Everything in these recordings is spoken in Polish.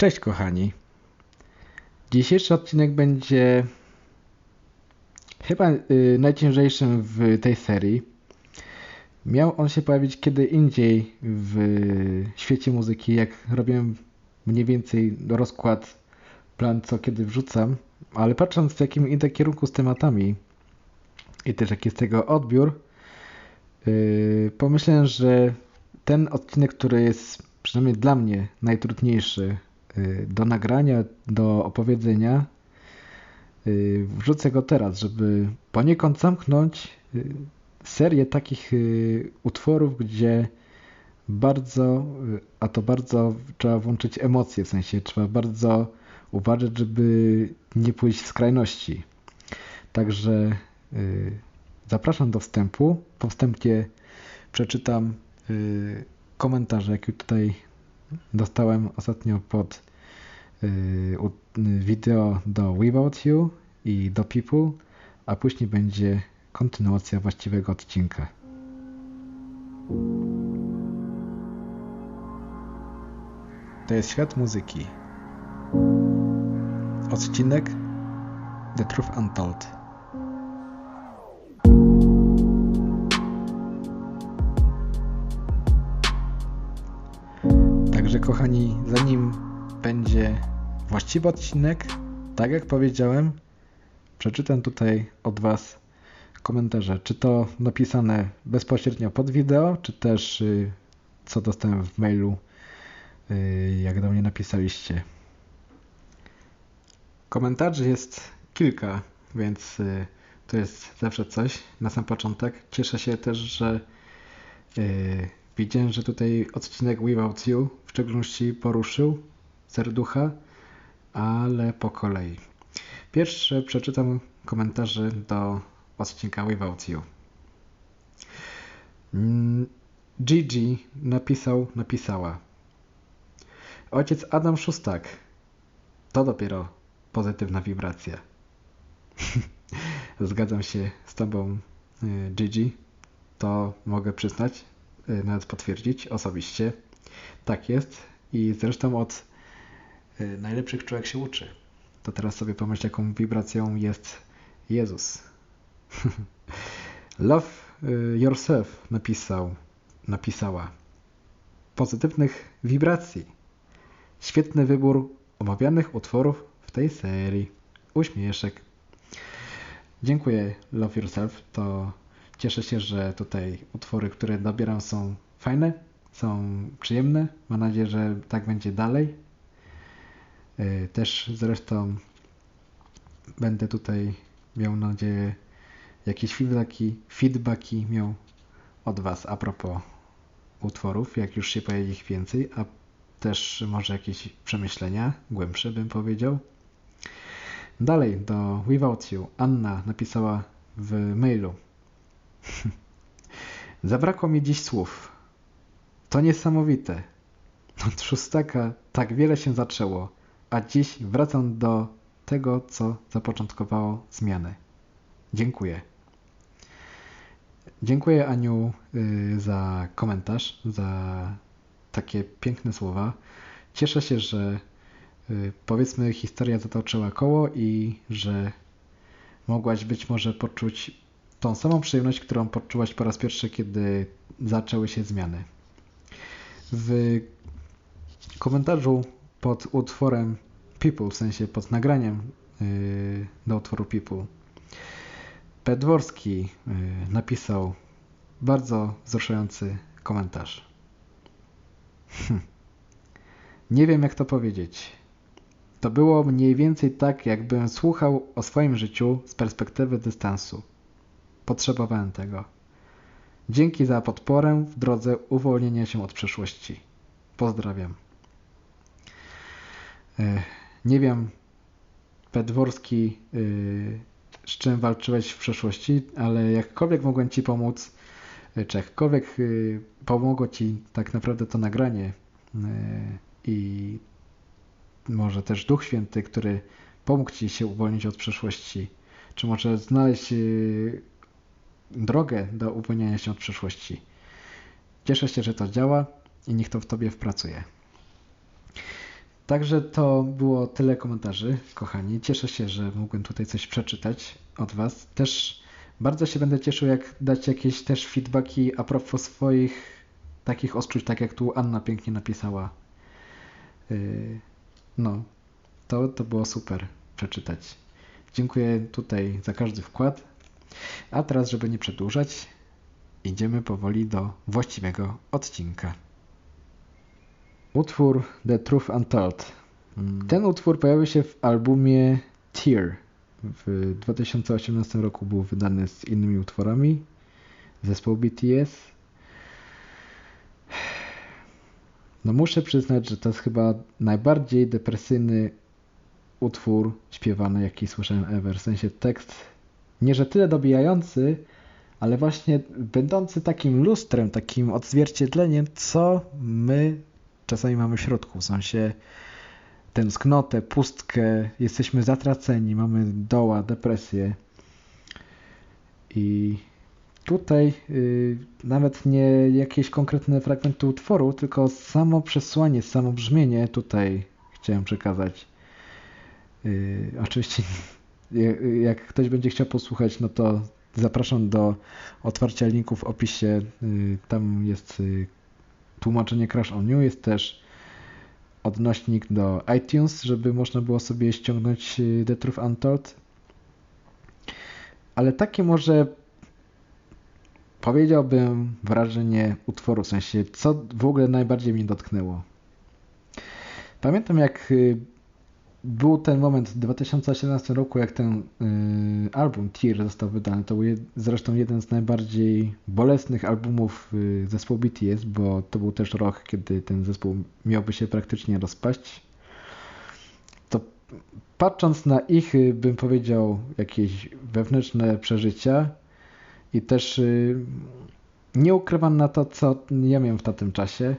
Cześć kochani. Dzisiejszy odcinek będzie chyba najciężejszym w tej serii. Miał on się pojawić kiedy indziej w świecie muzyki, jak robiłem mniej więcej rozkład, plan co kiedy wrzucam, ale patrząc w jakim idę kierunku z tematami i też jaki jest tego odbiór, pomyślałem, że ten odcinek, który jest przynajmniej dla mnie najtrudniejszy do nagrania, do opowiedzenia, wrzucę go teraz, żeby poniekąd zamknąć serię takich utworów, gdzie bardzo, a to bardzo trzeba włączyć emocje, w sensie trzeba bardzo uważać, żeby nie pójść w skrajności. Także zapraszam do wstępu. Po wstępie przeczytam komentarze, jakie tutaj dostałem ostatnio pod wideo do Without You i do People, a później będzie kontynuacja właściwego odcinka. To jest świat muzyki. Odcinek The Truth Untold. Także kochani, zanim będzie właściwy odcinek, tak jak powiedziałem, przeczytam tutaj od Was komentarze, czy to napisane bezpośrednio pod wideo, czy też co dostałem w mailu, jak do mnie napisaliście. Komentarzy jest kilka, więc to jest zawsze coś na sam początek. Cieszę się też, że widziałem, że tutaj odcinek Without You w szczególności poruszył serducha, ale po kolei. Pierwsze przeczytam komentarze do odcinka Without You. Gigi napisała: Ojciec Adam Szustak. To dopiero pozytywna wibracja. Zgadzam się z Tobą, Gigi. To mogę przyznać, nawet potwierdzić osobiście. Tak jest. I zresztą od najlepszych człowiek się uczy. To teraz sobie pomyśl, jaką wibracją jest Jezus. Love Yourself napisała: pozytywnych wibracji. Świetny wybór omawianych utworów w tej serii. Uśmieszek. Dziękuję, Love Yourself. To cieszę się, że tutaj utwory, które dobieram, są fajne, są przyjemne. Mam nadzieję, że tak będzie dalej. Też zresztą będę tutaj miał nadzieję jakieś feedbacki miał od Was a propos utworów, jak już się pojawi ich więcej, a też może jakieś przemyślenia głębsze, bym powiedział. Dalej do Without You. Anna napisała w mailu: zabrakło mi dziś słów. To niesamowite. Od Szustaka tak wiele się zaczęło, a dziś wracam do tego, co zapoczątkowało zmianę. Dziękuję. Dziękuję, Aniu, za komentarz, za takie piękne słowa. Cieszę się, że powiedzmy historia zatoczyła koło i że mogłaś być może poczuć tą samą przyjemność, którą poczułaś po raz pierwszy, kiedy zaczęły się zmiany. W komentarzu pod utworem People, w sensie pod nagraniem do utworu People, Pedworski napisał bardzo wzruszający komentarz. Nie wiem, jak to powiedzieć. To było mniej więcej tak, jakbym słuchał o swoim życiu z perspektywy dystansu. Potrzebowałem tego. Dzięki za podporę w drodze uwolnienia się od przeszłości. Pozdrawiam. Nie wiem, Pedworski, z czym walczyłeś w przeszłości, ale jakkolwiek mogłem Ci pomóc, czy jakkolwiek pomogło Ci tak naprawdę to nagranie i może też Duch Święty, który pomógł Ci się uwolnić od przeszłości, czy może znaleźć drogę do uwolnienia się od przeszłości. Cieszę się, że to działa i niech to w Tobie wpracuje. Także to było tyle komentarzy, kochani. Cieszę się, że mogłem tutaj coś przeczytać od Was. Też bardzo się będę cieszył, jak dać jakieś też feedbacki a propos swoich takich odczuć, tak jak tu Anna pięknie napisała. No, to było super przeczytać. Dziękuję tutaj za każdy wkład. A teraz, żeby nie przedłużać, idziemy powoli do właściwego odcinka. Utwór The Truth Untold. Ten utwór pojawił się w albumie Tear. W 2018 roku był wydany z innymi utworami zespołu BTS. No muszę przyznać, że to jest chyba najbardziej depresyjny utwór śpiewany, jaki słyszałem ever. W sensie tekst nie, że tyle dobijający, ale właśnie będący takim lustrem, takim odzwierciedleniem, co my czasami mamy w środku. W sensie tęsknotę, pustkę, jesteśmy zatraceni, mamy doła, depresję. I tutaj nawet nie jakieś konkretne fragmenty utworu, tylko samo przesłanie, samo brzmienie tutaj chciałem przekazać. Oczywiście jak ktoś będzie chciał posłuchać, no to zapraszam do otwarcia linku w opisie. Tam jest tłumaczenie Crash on You, jest też odnośnik do iTunes, żeby można było sobie ściągnąć The Truth Untold. Ale takie może powiedziałbym wrażenie utworu, w sensie co w ogóle najbardziej mnie dotknęło. Pamiętam jak był ten moment w 2018 roku, jak ten album Tear został wydany. To był zresztą jeden z najbardziej bolesnych albumów zespołu BTS, bo to był też rok, kiedy ten zespół miałby się praktycznie rozpaść. To patrząc na ich, bym powiedział, jakieś wewnętrzne przeżycia i też nie ukrywam na to, co ja miałem w tamtym czasie,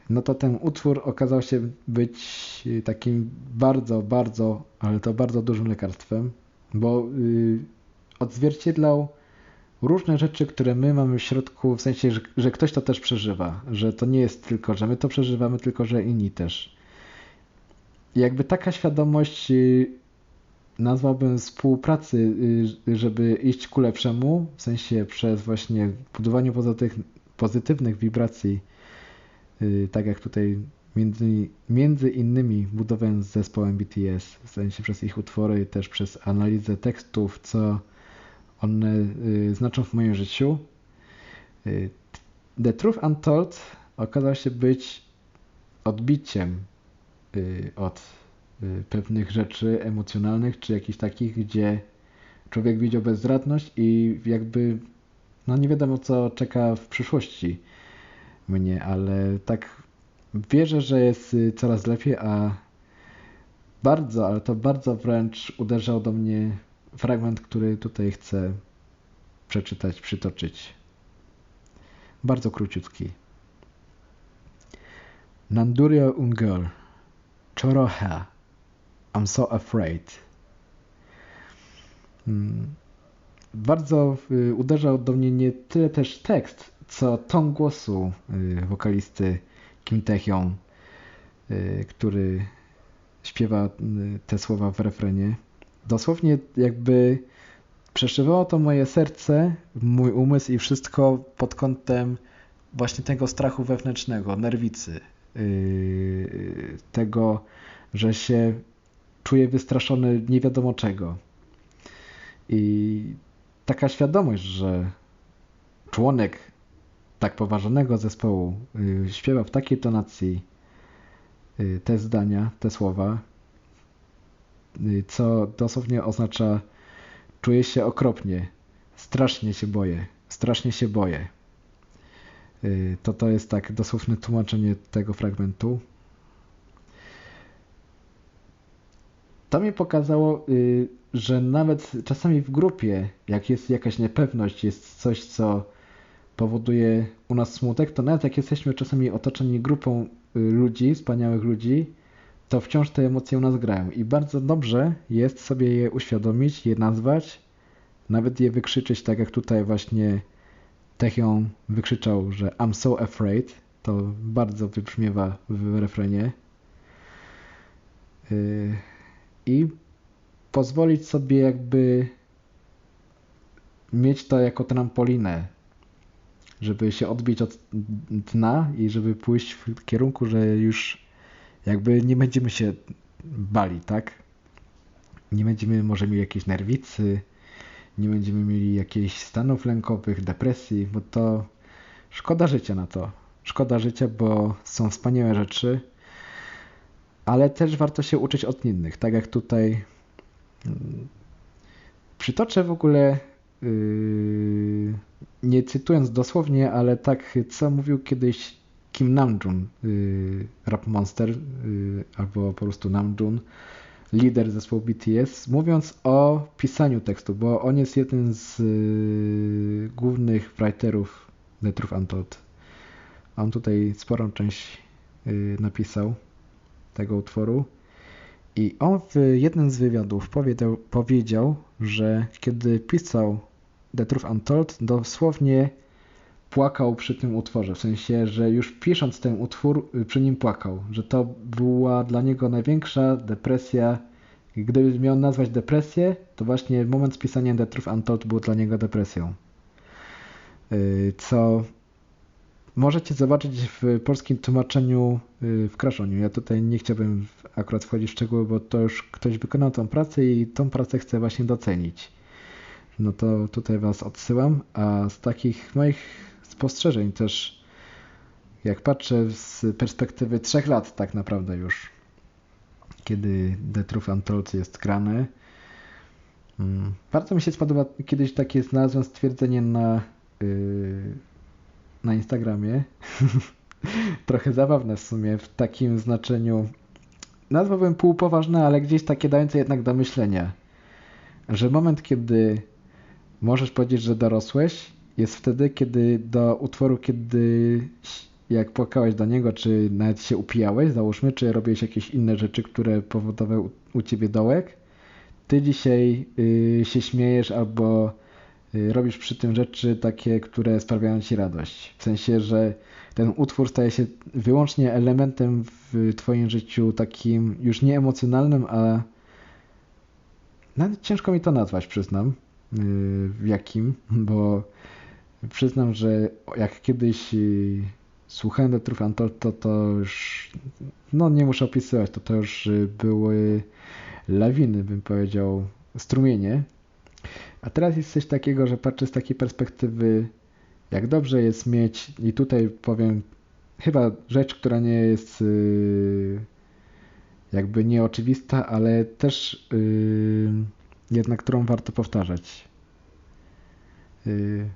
no to ten utwór okazał się być takim bardzo, bardzo, ale to bardzo dużym lekarstwem, bo odzwierciedlał różne rzeczy, które my mamy w środku, w sensie, że ktoś to też przeżywa, że to nie jest tylko, że my to przeżywamy, tylko że inni też. I jakby taka świadomość nazwałbym współpracy, żeby iść ku lepszemu, w sensie przez właśnie budowanie pozytywnych wibracji, tak jak tutaj między innymi budowałem z zespołem BTS, w sensie przez ich utwory, też przez analizę tekstów, co one znaczą w moim życiu. The Truth Untold okazał się być odbiciem od pewnych rzeczy emocjonalnych, czy jakichś takich, gdzie człowiek widział bezradność i jakby no nie wiadomo, co czeka w przyszłości mnie, ale tak wierzę, że jest coraz lepiej, a bardzo, ale to bardzo wręcz uderzał do mnie fragment, który tutaj chcę przeczytać, przytoczyć. Bardzo króciutki. Nandurio un girl, choroha, I'm so afraid. Bardzo uderzał do mnie nie tyle też tekst, co ton głosu wokalisty Kim Taehyung, który śpiewa te słowa w refrenie. Dosłownie jakby przeszywało to moje serce, mój umysł i wszystko pod kątem właśnie tego strachu wewnętrznego, nerwicy, tego, że się czuję wystraszony nie wiadomo czego. I taka świadomość, że członek tak poważanego zespołu śpiewa w takiej tonacji te zdania, te słowa, co dosłownie oznacza czuję się okropnie, strasznie się boję. To jest tak dosłowne tłumaczenie tego fragmentu. To mi pokazało, że nawet czasami w grupie, jak jest jakaś niepewność, jest coś, co powoduje u nas smutek, to nawet jak jesteśmy czasami otoczeni grupą ludzi, wspaniałych ludzi, to wciąż te emocje u nas grają. I bardzo dobrze jest sobie je uświadomić, je nazwać, nawet je wykrzyczeć, tak jak tutaj właśnie Taehyung wykrzyczał, że I'm so afraid. To bardzo wybrzmiewa w refrenie. I pozwolić sobie jakby mieć to jako trampolinę, żeby się odbić od dna i żeby pójść w kierunku, że już jakby nie będziemy się bali, tak? Nie będziemy może mieli jakiejś nerwicy, nie będziemy mieli jakichś stanów lękowych, depresji, bo to szkoda życia na to. Szkoda życia, bo są wspaniałe rzeczy, ale też warto się uczyć od innych. Tak jak tutaj przytoczę w ogóle, nie cytując dosłownie, ale tak co mówił kiedyś Kim Namjoon, Rap Monster, albo po prostu Namjoon, lider zespołu BTS, mówiąc o pisaniu tekstu, bo on jest jeden z głównych writerów The Truth Untold. On tutaj sporą część napisał tego utworu i on w jednym z wywiadów powiedział, że kiedy pisał The Truth Untold, dosłownie płakał przy tym utworze, w sensie, że już pisząc ten utwór przy nim płakał, że to była dla niego największa depresja. Gdyby miał nazwać depresję, to właśnie moment spisania The Truth Untold był dla niego depresją. Co możecie zobaczyć w polskim tłumaczeniu w Crashoniu. Ja tutaj nie chciałbym akurat wchodzić w szczegóły, bo to już ktoś wykonał tą pracę i tą pracę chcę właśnie docenić. No to tutaj Was odsyłam, a z takich moich spostrzeżeń też, jak patrzę z perspektywy 3 lat tak naprawdę już, kiedy The Truth Untold jest grane, bardzo mi się spodoba, kiedyś takie znalazłem stwierdzenie na Instagramie, trochę zabawne w sumie, w takim znaczeniu, nazwałbym półpoważne, ale gdzieś takie dające jednak do myślenia, że moment, kiedy możesz powiedzieć, że dorosłeś, jest wtedy, kiedy do utworu, kiedy jak płakałeś do niego, czy nawet się upijałeś, załóżmy, czy robiłeś jakieś inne rzeczy, które powodowały u ciebie dołek, ty dzisiaj się śmiejesz albo robisz przy tym rzeczy takie, które sprawiają ci radość. W sensie, że ten utwór staje się wyłącznie elementem w twoim życiu takim już nie emocjonalnym, a nawet ciężko mi to nazwać, przyznam, jakim, bo przyznam, że jak kiedyś słuchałem The Truth Untold, to już, no nie muszę opisywać, to już były lawiny, bym powiedział, strumienie. A teraz jest coś takiego, że patrzę z takiej perspektywy, jak dobrze jest mieć, i tutaj powiem chyba rzecz, która nie jest jakby nieoczywista, ale też jednak którą warto powtarzać.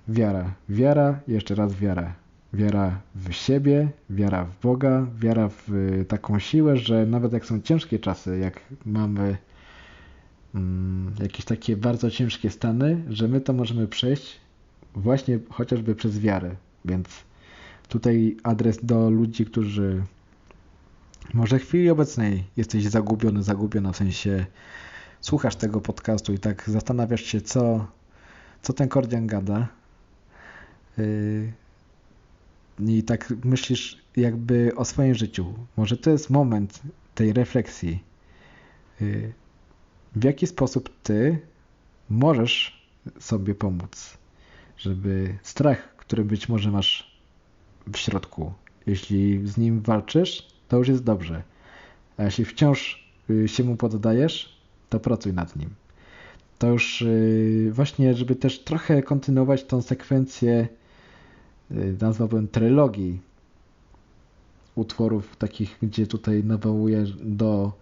Wiara. Wiara, jeszcze raz wiara. Wiara w siebie, wiara w Boga, wiara w taką siłę, że nawet jak są ciężkie czasy, jak mamy jakieś takie bardzo ciężkie stany, że my to możemy przejść właśnie chociażby przez wiarę. Więc tutaj adres do ludzi, którzy może w chwili obecnej jesteś zagubiona, w sensie słuchasz tego podcastu i tak zastanawiasz się, co ten Kordian gada. I tak myślisz jakby o swoim życiu. Może to jest moment tej refleksji. W jaki sposób ty możesz sobie pomóc, żeby strach, który być może masz w środku, jeśli z nim walczysz, to już jest dobrze. A jeśli wciąż się mu poddajesz, to pracuj nad nim. To już właśnie, żeby też trochę kontynuować tą sekwencję, nazwałbym trylogii utworów takich, gdzie tutaj nawołuję do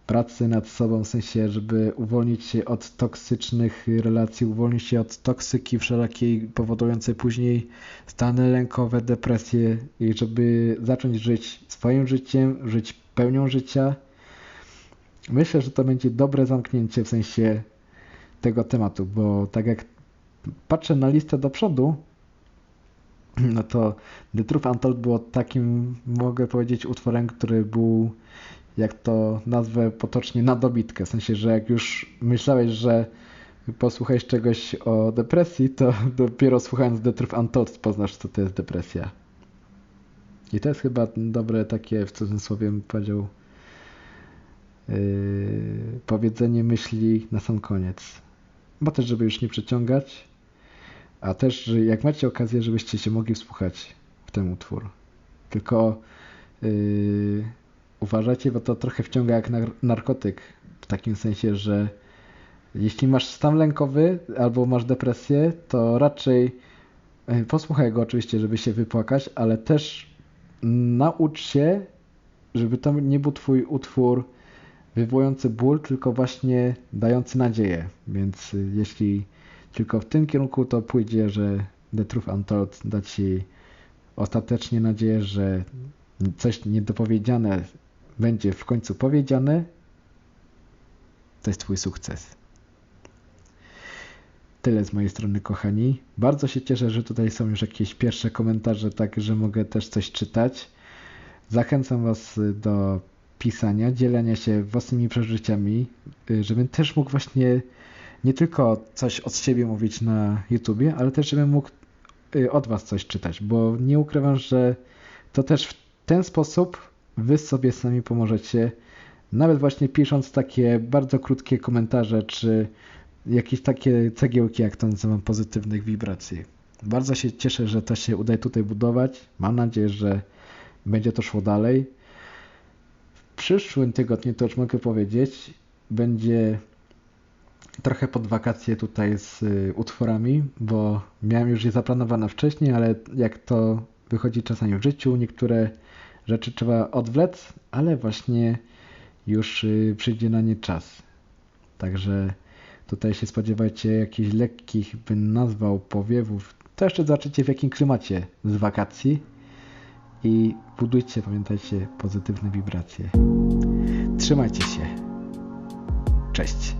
pracy nad sobą, w sensie, żeby uwolnić się od toksycznych relacji, uwolnić się od toksyki wszelakiej powodującej później stany lękowe, depresje i żeby zacząć żyć swoim życiem, żyć pełnią życia. Myślę, że to będzie dobre zamknięcie w sensie tego tematu, bo tak jak patrzę na listę do przodu, no to The Truth Untold było takim, mogę powiedzieć, utworem, który był, jak to nazwę potocznie, na dobitkę. W sensie, że jak już myślałeś, że posłuchałeś czegoś o depresji, to dopiero słuchając The Truth Untold poznasz, co to jest depresja. I to jest chyba dobre takie, w cudzysłowie bym powiedział, powiedzenie myśli na sam koniec. Bo też, żeby już nie przeciągać, a też, że jak macie okazję, żebyście się mogli wsłuchać w ten utwór. Tylko uważajcie, bo to trochę wciąga jak narkotyk. W takim sensie, że jeśli masz stan lękowy albo masz depresję, to raczej posłuchaj go oczywiście, żeby się wypłakać, ale też naucz się, żeby to nie był twój utwór wywołujący ból, tylko właśnie dający nadzieję. Więc jeśli tylko w tym kierunku to pójdzie, że The Truth Untold da ci ostatecznie nadzieję, że coś niedopowiedziane będzie w końcu powiedziane, to jest twój sukces. Tyle z mojej strony, kochani. Bardzo się cieszę, że tutaj są już jakieś pierwsze komentarze, tak że mogę też coś czytać. Zachęcam was do pisania, dzielenia się własnymi przeżyciami, żebym też mógł właśnie nie tylko coś od siebie mówić na YouTubie, ale też żebym mógł od was coś czytać, bo nie ukrywam, że to też w ten sposób wy sobie sami pomożecie, nawet właśnie pisząc takie bardzo krótkie komentarze, czy jakieś takie cegiełki, jak to nazywam, pozytywnych wibracji. Bardzo się cieszę, że to się udaje tutaj budować. Mam nadzieję, że będzie to szło dalej. W przyszłym tygodniu, to już mogę powiedzieć, będzie trochę pod wakacje tutaj z utworami, bo miałem już je zaplanowane wcześniej, ale jak to wychodzi czasami w życiu, niektóre rzeczy trzeba odwlec, ale właśnie już przyjdzie na nie czas. Także tutaj się spodziewajcie jakichś lekkich, bym nazwał, powiewów. To jeszcze zobaczycie w jakim klimacie z wakacji i budujcie, pamiętajcie, pozytywne wibracje. Trzymajcie się. Cześć.